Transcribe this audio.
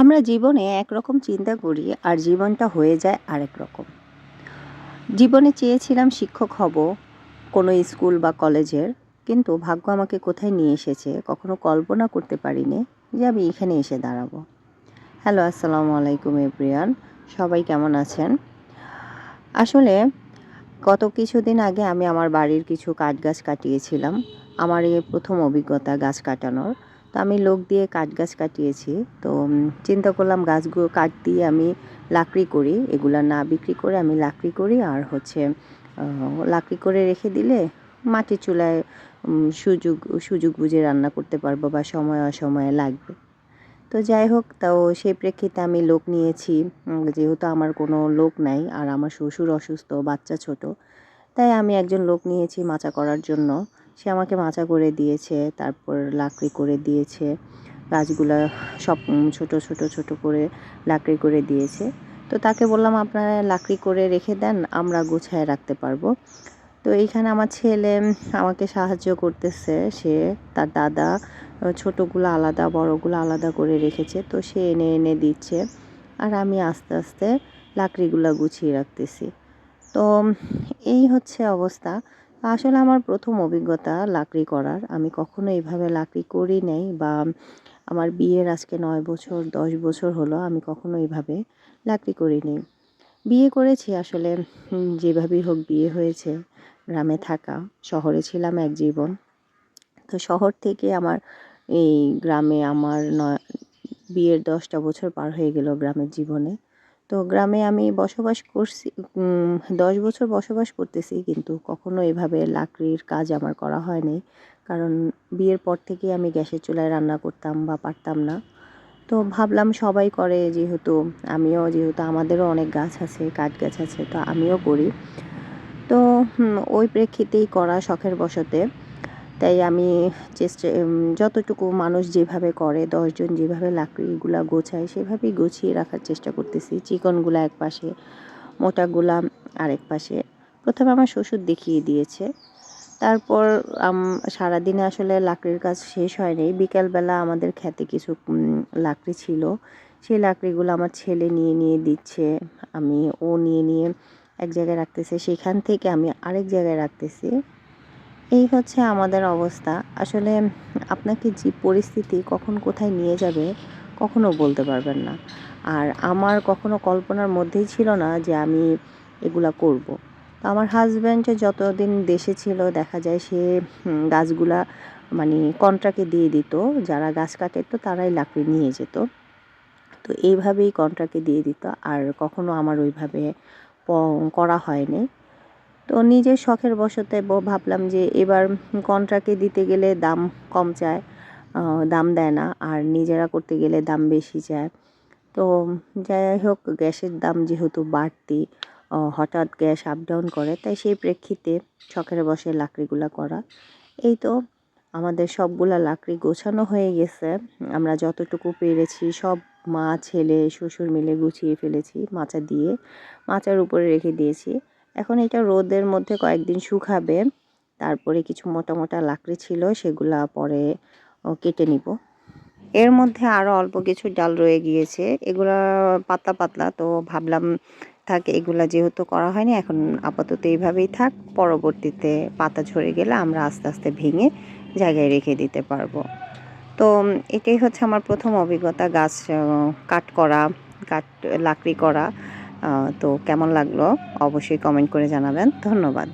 আমরা জীবনে একরকম চিন্তা করি আর জীবনটা হয়ে যায় আরেক রকম। জীবনে চেয়েছিলাম শিক্ষক হব, কোনো স্কুল বা কলেজের, কিন্তু ভাগ্য আমাকে কোথায় নিয়ে এসেছে কখনো কল্পনা করতে পারিনি যে আমি এখানে এসে দাঁড়াবো। হ্যালো, আসসালামু আলাইকুম এভরিওয়ান। সবাই কেমন আছেন? আসলে গত কিছুদিন আগে আমি আমার বাড়ির কিছু কাঠ গাছ কাটিয়েছিলাম। আমার এই প্রথম অভিজ্ঞতা গাছ কাটানোর। তো আমি লোক দিয়ে কাঠ গাছ কাটিয়েছি। তো চিন্তা করলাম গাছগুলো কাঠ দিয়ে আমি লাকড়ি করি। এগুলা না বিক্রি করে আমি লাকড়ি করি, আর লাকড়ি করে রেখে দিলে মাটির চুলায় সুযোগ সুযোগ বুঝে রান্না করতে পারবো বা সময় অসময়ে লাগবে। তো যাই হোক, তাও সেই প্রেক্ষিতে আমি লোক নিয়েছি। যেহেতু আমার কোনো লোক নাই আর আমার শ্বশুর অসুস্থ, বাচ্চা ছোট, তাই আমি একজন লোক নিয়েছি মাচা করার জন্য। সে আমাকে মাচা করে দিয়েছে, তারপর লাকড়ি করে দিয়েছে। গাছগুলা সব ছোট, ছোট, ছোট করে লাকড়ি করে দিয়েছে। তো তাকে বললাম, আপনারা লাকড়ি করে রেখে দেন, আমরা গুছায় রাখতে পারবো। তো এইখানে আমার ছেলে আমাকে সাহায্য করতেছে। সে তার দাদা ছোটোগুলো আলাদা, বড়গুলো আলাদা করে রেখেছে। তো সে এনে এনে দিচ্ছে, আর আমি আস্তে আস্তে লাকড়িগুলো গুছিয়ে রাখতেছি। তো এই হচ্ছে অবস্থা। আসলে আমার প্রথম অভিজ্ঞতা লাকড়ি করার। আমি কখনো এইভাবে লাকড়ি করি নাই, বা আমার বিয়ের আজকে ৯ বছর ১০ বছর হলো, আমি কখনো এইভাবে লাকড়ি করিনি। বিয়ে করেছি আসলে যেভাবেই হোক বিয়ে হয়েছে। গ্রামে থাকা, শহরে ছিলাম এক জীবন। তো শহর থেকে আমার এই গ্রামে আমার বিয়ের ১০টা বছর পার হয়ে গেল গ্রামের জীবনে। তো গ্রামে আমি বসবাস করছি, ১০ বছর বসবাস করতেছি, কিন্তু কখনো এভাবে লাকড়ির কাজ আমার করা হয়নি। কারণ বিয়ের পর থেকেই আমি গ্যাসের চুলায় রান্না করতাম বা পারতাম না। তো ভাবলাম সবাই করে, যেহেতু আমাদেরও অনেক গাছ আছে, কাঠ গাছ আছে, তো আমিও করি। তো ওই প্রেক্ষিতেই করা, শখের বশতে। তাই আমি যতটুকু মানুষ যেভাবে করে, ১০ জন যেভাবে লাকড়িগুলা গোছায় সেভাবেই গুছিয়ে রাখার চেষ্টা করতেছি। চিকনগুলা একপাশে, মোটাগুলা আরেক পাশে। প্রথমে আমার শ্বশুর দেখিয়ে দিয়েছে। তারপর সারাদিনে আসলে লাকড়ির কাজ শেষ হয়নি। বিকেলবেলা আমাদের ক্ষেতে কিছু লাকড়ি ছিল। সেই লাকড়িগুলো আমার ছেলে নিয়ে নিয়ে দিচ্ছে। ও নিয়ে নিয়ে এক জায়গায় রাখতেছে, সেখান থেকে আমি আরেক জায়গায় রাখতেছি। এই হচ্ছে আমাদের অবস্থা। আসলে আপনাকে যে পরিস্থিতি কখন কোথায় নিয়ে যাবে কখনো বলতে পারবেন না। আর আমার কখনো কল্পনার মধ্যেই ছিল না যে আমি এগুলা করব। তো আমার হাজব্যান্ড যতদিন দেশে ছিল, দেখা যায় সে গাছগুলা মানে কন্ট্রাক্টে দিয়ে দিত। যারা গাছ কাটে তো তারাই লাকড়ি নিয়ে যেত। তো এইভাবেই কন্ট্রাক্টে দিয়ে দিত, আর কখনো আমার ওইভাবে করা হয়নি। তো নিজের শখের বশতে ভাবলাম যে এবার কন্ট্রাক্টে দিতে গেলে দাম কম চায়, দাম দেয় না, আর নিজেরা করতে গেলে দাম বেশি চায়। তো যাই হোক, গ্যাসের দাম যেহেতু বাড়তি, হঠাৎ গ্যাস আপ ডাউন করে, তাই সেই প্রেক্ষিতে শখের বশে লাকড়িগুলা করা। এই তো আমাদের সবগুলা লাকড়ি গোছানো হয়ে গেছে। আমরা যতটুকু পেরেছি সব মা, ছেলে, শ্বশুর মিলে গুছিয়ে ফেলেছি মাচা দিয়ে। মাচার উপরে রেখে দিয়েছি। এখন এটা রোদের মধ্যে কয়েকদিন শুকাবে। তারপরে কিছু মোটা মোটা লাকড়ি ছিল, সেগুলা পরে কেটে নিব। এর মধ্যে আরও অল্প কিছু ডাল রয়ে গিয়েছে। এগুলা পাতলা পাতলা, তো ভাবলাম থাক, এগুলা যেহেতু করা হয়নি, এখন আপাতত এইভাবেই থাক। পরবর্তীতে পাতা ঝরে গেলে আমরা আস্তে আস্তে ভেঙে জায়গায় রেখে দিতে পারবো। তো এটাই হচ্ছে আমার প্রথম অভিজ্ঞতা গাছ কাট করা, কাঠ লাকড়ি করা। তো কেমন লাগলো অবশ্যই কমেন্ট করে জানাবেন। ধন্যবাদ।